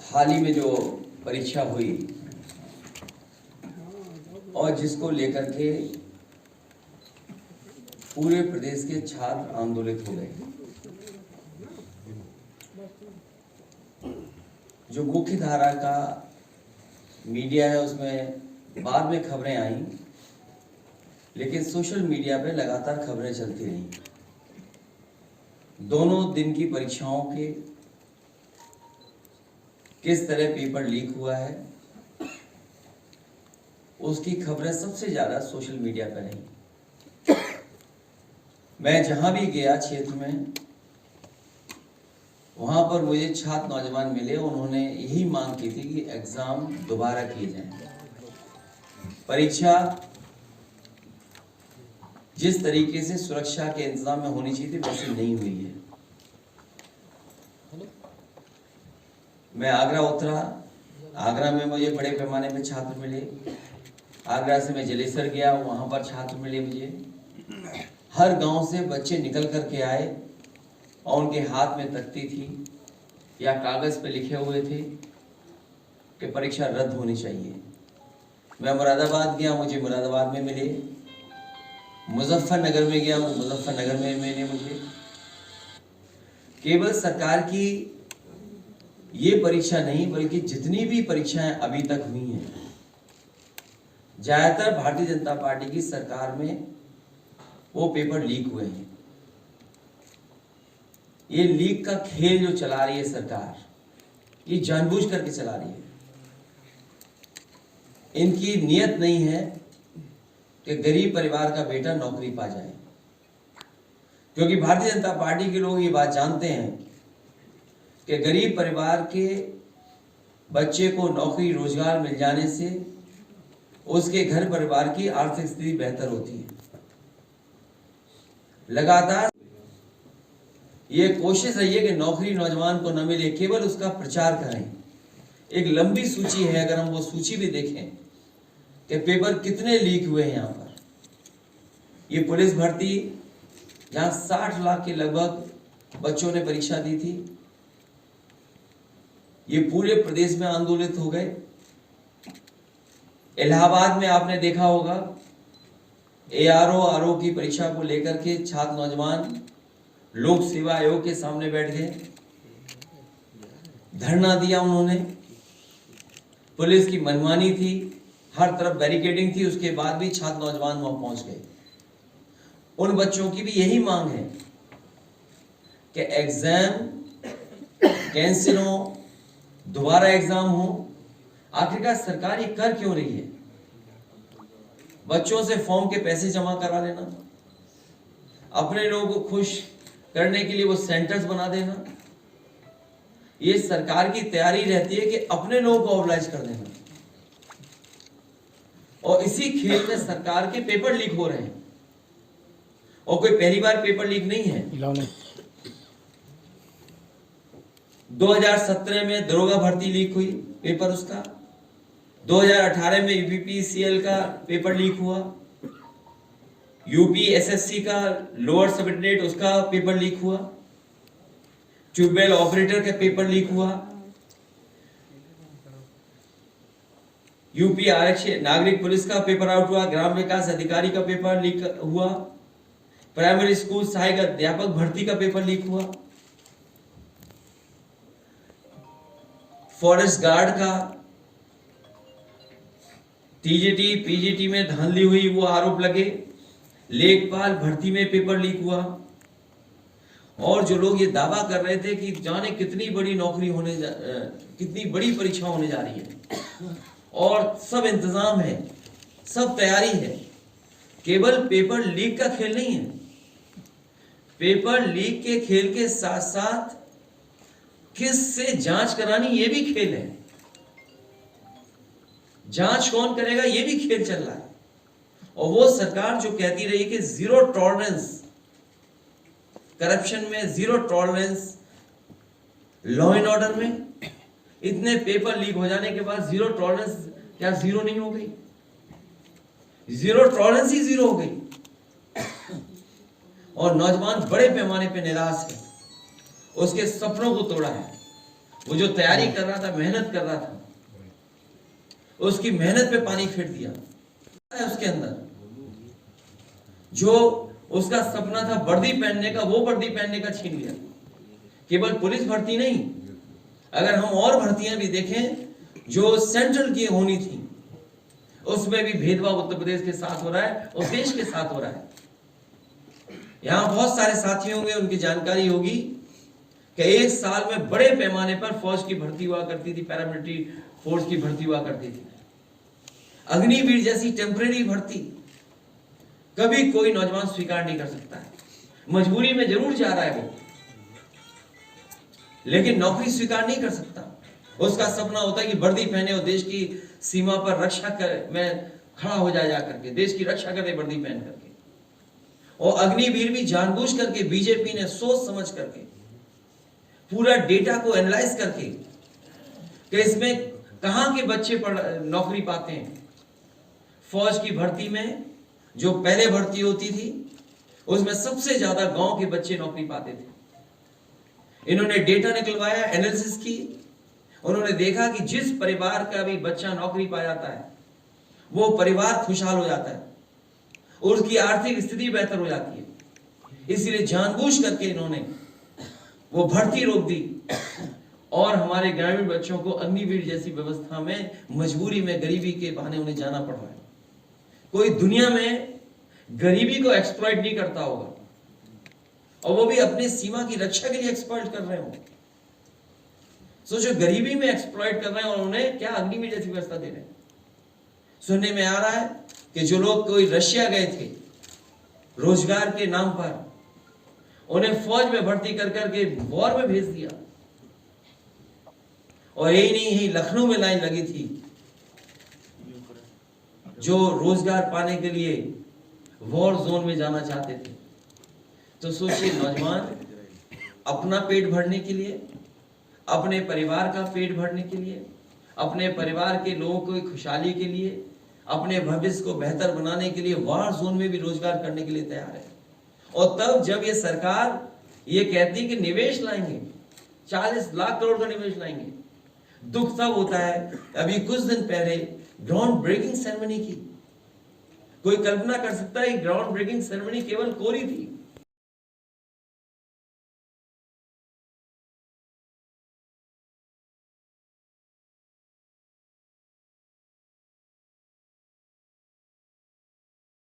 हाल ही में जो परीक्षा हुई और जिसको लेकर के पूरे प्रदेश के छात्र आंदोलित हो गए। जो मुख्य धारा का मीडिया है उसमें बाद में खबरें आई, लेकिन सोशल मीडिया पे लगातार खबरें चलती रहीं। दोनों दिन की परीक्षाओं के किस तरह पेपर लीक हुआ है उसकी खबरें सबसे ज्यादा सोशल मीडिया पर रहीं। मैं जहां भी गया क्षेत्र में, वहां पर मुझे छात्र नौजवान मिले, उन्होंने यही मांग की थी कि एग्जाम दोबारा किए जाएं। परीक्षा जिस तरीके से सुरक्षा के इंतजाम में होनी चाहिए थी वैसे नहीं हुई है। मैं आगरा उतरा, आगरा में मुझे बड़े पैमाने पर छात्र मिले। आगरा से मैं जलेसर गया, वहां पर छात्र मिले मुझे। हर गांव से बच्चे निकल करके आए और उनके हाथ में तख्ती थी या कागज पे लिखे हुए थे कि परीक्षा रद्द होनी चाहिए। मैं मुरादाबाद गया, मुझे मुरादाबाद में मिले। मुजफ्फरनगर में गया, मुजफ्फरनगर में मिले मुझे। केवल सरकार की ये परीक्षा नहीं बल्कि जितनी भी परीक्षाएं अभी तक हुई हैं, ज्यादातर भारतीय जनता पार्टी की सरकार में वो पेपर लीक हुए हैं। ये लीक का खेल जो चला रही है सरकार, ये जानबूझ करके चला रही है। इनकी नियत नहीं है कि गरीब परिवार का बेटा नौकरी पा जाए, क्योंकि भारतीय जनता पार्टी के लोग ये बात जानते हैं कि गरीब परिवार के बच्चे को नौकरी रोजगार मिल जाने से उसके घर परिवार की आर्थिक स्थिति बेहतर होती है। लगातार ये कोशिश रही है कि नौकरी नौजवान को न मिले, केवल उसका प्रचार करें। एक लंबी सूची है, अगर हम वो सूची भी देखें कि पेपर कितने लीक हुए हैं। यहाँ पर ये पुलिस भर्ती, जहां 60 लाख के लगभग बच्चों ने परीक्षा दी थी, ये पूरे प्रदेश में आंदोलित हो गए। इलाहाबाद में आपने देखा होगा, ARO RO की परीक्षा को लेकर के छात्र नौजवान लोक सेवा आयोग के सामने बैठ गए, धरना दिया उन्होंने। पुलिस की मनमानी थी, हर तरफ बैरिकेडिंग थी, उसके बाद भी छात्र नौजवान वहां पहुंच गए। उन बच्चों की भी यही मांग है कि एग्जाम कैंसिल हो, दोबारा एग्जाम हो। आखिरकार सरकार ये कर क्यों रही है? बच्चों से फॉर्म के पैसे जमा करा लेना, अपने लोगों को खुश करने के लिए वो सेंटर्स बना देना, ये सरकार की तैयारी रहती है कि अपने लोगों को ऑर्गेनाइज कर देना। और इसी खेल में सरकार के पेपर लीक हो रहे हैं। और कोई पहली बार पेपर लीक नहीं है। 2017 में दरोगा भर्ती लीक हुई, पेपर उसका। 2018 में UPPCL का पेपर लीक हुआ। UP SSC का लोअर सब इंटरमीडिएट उसका पेपर लीक हुआ। ट्यूबवेल ऑपरेटर का पेपर लीक हुआ। UP आरक्षित नागरिक पुलिस का पेपर आउट हुआ। ग्राम विकास अधिकारी का पेपर लीक हुआ। प्राइमरी स्कूल सहायक अध्यापक भर्ती का पेपर लीक हुआ। फॉरेस्ट गार्ड का TGT PGT में धांधली हुई, वो आरोप लगे। लेखपाल भर्ती में पेपर लीक हुआ। और जो लोग ये दावा कर रहे थे कि जाने कितनी बड़ी नौकरी होने कितनी बड़ी परीक्षा होने जा रही है और सब इंतजाम है, सब तैयारी है, केवल पेपर लीक का खेल नहीं है। पेपर लीक के खेल के साथ साथ किस से जांच करानी ये भी खेल है। जांच कौन करेगा ये भी खेल चल रहा है। और वो सरकार जो कहती रही कि जीरो टॉलरेंस करप्शन में, zero tolerance law and order में, इतने पेपर लीक हो जाने के बाद जीरो टॉलरेंस क्या जीरो नहीं हो गई? जीरो टॉलरेंस ही जीरो हो गई। और नौजवान बड़े पैमाने पे निराश है, उसके सपनों को तोड़ा है। वो जो तैयारी कर रहा था, मेहनत कर रहा था, उसकी मेहनत पे पानी फेर दिया है उसके अंदर। जो उसका सपना था वर्दी पहनने का, वो वर्दी पहनने का छीन लिया। केवल पुलिस भर्ती नहीं, अगर हम और भर्तियां भी देखें जो सेंट्रल की होनी थी, उसमें भी भेदभाव उत्तर प्रदेश के साथ हो रहा है और देश के साथ हो रहा है। यहां बहुत सारे साथी होंगे, उनकी जानकारी होगी कि एक साल में बड़े पैमाने पर फौज की भर्ती हुआ करती थी, पैरामिलिट्री फोर्स की भर्ती हुआ करती थी। अग्निवीर जैसी टेम्परेरी भर्ती कभी कोई नौजवान स्वीकार नहीं कर सकता है। मजबूरी में जरूर जा रहा है वो, लेकिन नौकरी स्वीकार नहीं कर सकता। उसका सपना होता है कि वर्दी पहने और देश की सीमा पर रक्षा कर में खड़ा हो जाए, जा करके देश की रक्षा करे वर्दी पहन करके। और अग्निवीर भी जानबूझ करके बीजेपी ने सोच समझ करके पूरा डेटा को एनालाइज करके कि इसमें कहां के बच्चे नौकरी पाते हैं। फौज की भर्ती में जो पहले भर्ती होती थी, उसमें सबसे ज्यादा गांव के बच्चे नौकरी पाते थे। इन्होंने डेटा निकलवाया, एनालिसिस की, उन्होंने देखा कि जिस परिवार का भी बच्चा नौकरी पा जाता है, वो परिवार खुशहाल हो जाता है और उसकी आर्थिक स्थिति बेहतर हो जाती है। इसलिए जानबूझ करके इन्होंने वो भर्ती रोक दी और हमारे ग्रामीण बच्चों को अग्निवीर जैसी व्यवस्था में मजबूरी में, गरीबी के बहाने उन्हें जाना पड़ रहा है। कोई दुनिया में गरीबी को एक्सप्लॉइट नहीं करता होगा, और वो भी अपनी सीमा की रक्षा के लिए एक्सप्लॉइट कर रहे हो। सोचो, गरीबी में एक्सप्लॉइट कर रहे हैं और उन्हें क्या अग्निवीर जैसी व्यवस्था दे रहे हैं। सुनने में आ रहा है कि जो लोग कोई रशिया गए थे रोजगार के नाम पर, उन्हें फौज में भर्ती कर करके वॉर में भेज दिया। और यही नहीं, यही लखनऊ में लाइन लगी थी जो रोजगार पाने के लिए वॉर जोन में जाना चाहते थे। तो सोचिए, नौजवान अपना पेट भरने के लिए, अपने परिवार का पेट भरने के लिए, अपने परिवार के लोगों की खुशहाली के लिए, अपने भविष्य को बेहतर बनाने के लिए वॉर जोन में भी रोजगार करने के लिए तैयार है। और तब जब ये सरकार ये कहती कि निवेश लाएंगे, 40 लाख करोड़ का निवेश लाएंगे, दुख तब होता है। अभी कुछ दिन पहले ग्राउंड ब्रेकिंग सेरेमनी की, कोई कल्पना कर सकता है ग्राउंड ब्रेकिंग सेरेमनी केवल कोरी थी।